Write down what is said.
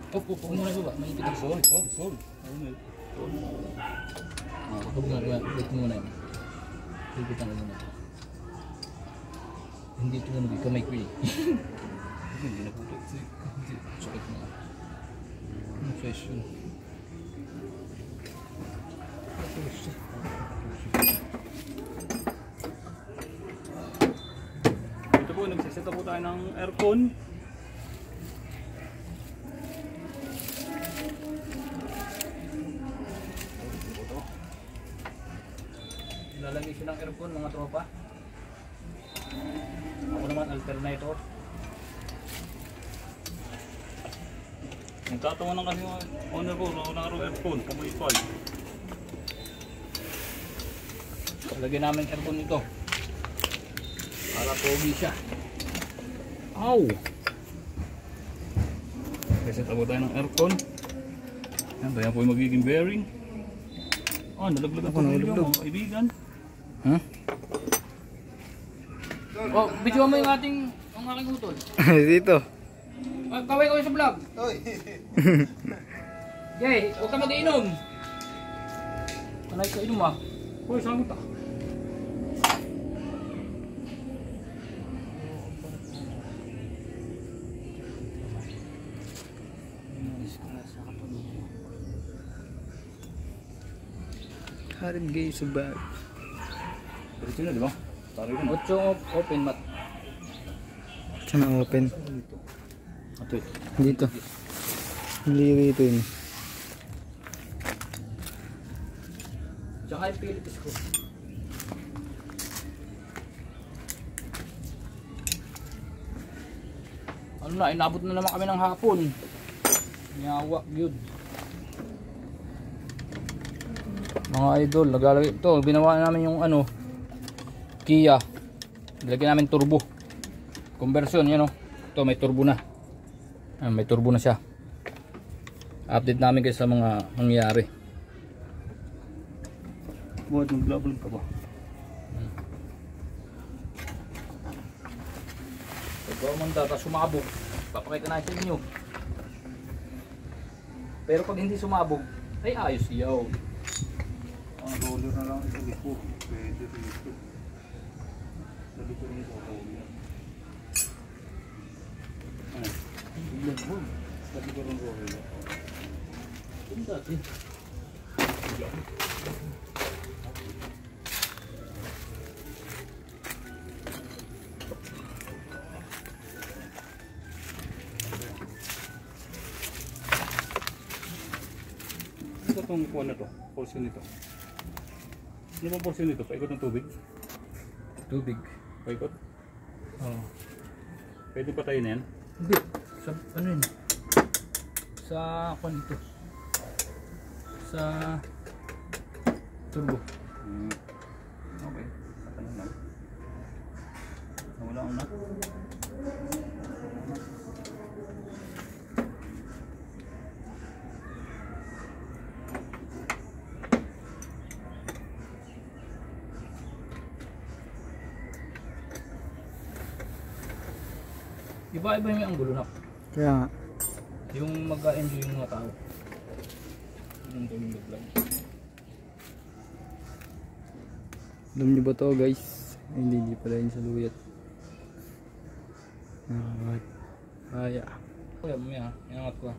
Huwag muna baba, maipit ang sol. Huwag muna yun. Ipit ang muna. Hindi tumunog yung kamay ko eh. Hindi na puto. Sakit mo nga. Fresh yun. Ito po, nagsiseta po tayo ng aircon. Nilalagay siya ng aircon mga tropa. Ako naman alternator. Nagkatawa ng kasi owner ko, nakaraw aircon, kamay ito ay. Lagyan namin aircon ito. Para pogi siya. Ow! Nagsiseta po tayo ng aircon. Yan, tayo po yung magiging bearing. Oh, nalaglagan po ninyo mga kaibigan. Huh? Oh, video mo yung aking utol. Dito. Kaway sa vlog. Oy. Yay, huwag ka mag-iinom. Kanay ka inom ah. Uy, sangot ah. Harin gay subag. Diretso na, di ba? Tari ko na. 8 open mat. Saan ang open? Ito. Dito. Hindi rito yun. Tsaka yung Philippines ko. Ano na, inabot na naman kami ng hapon. Nyawa, yun. Mga idol, naglalagay ito. Binawa namin yung ano, Kia. Nilagyan namin turbo. Conversion, yan o. Ito, may turbo na. May turbo na siya. Update namin kayo sa mga nangyari. Buhat ng glabal ka ba? Ikaw man data sumabog, papakita natin sa inyo. Pero pag hindi sumabog, ay ayos yaw. Ang roller na lang ito dito. Pwede dito. Dito rin ito. Ano? Biglang mo. Dito ko rin roller. Ito dati. Ito itong kuha na to. Portion nito. Ano bang portion nito? Paikot ng tubig? Tubig. Paikot? Oh. Pwede patayin na yan? Hindi. Sa ano yun? Sa kwan ito. Sa turbo. Okay. Patayin lang. Nawala ang na. Iba-iba yung anggulo na. Kaya nga. Yung mag-enjoy yung mga tao. Yung tuloy na vlog. Alam niyo ba to guys? Hindi pala yun sa luyat. Kaya. Kaya mamaya, inangat ko.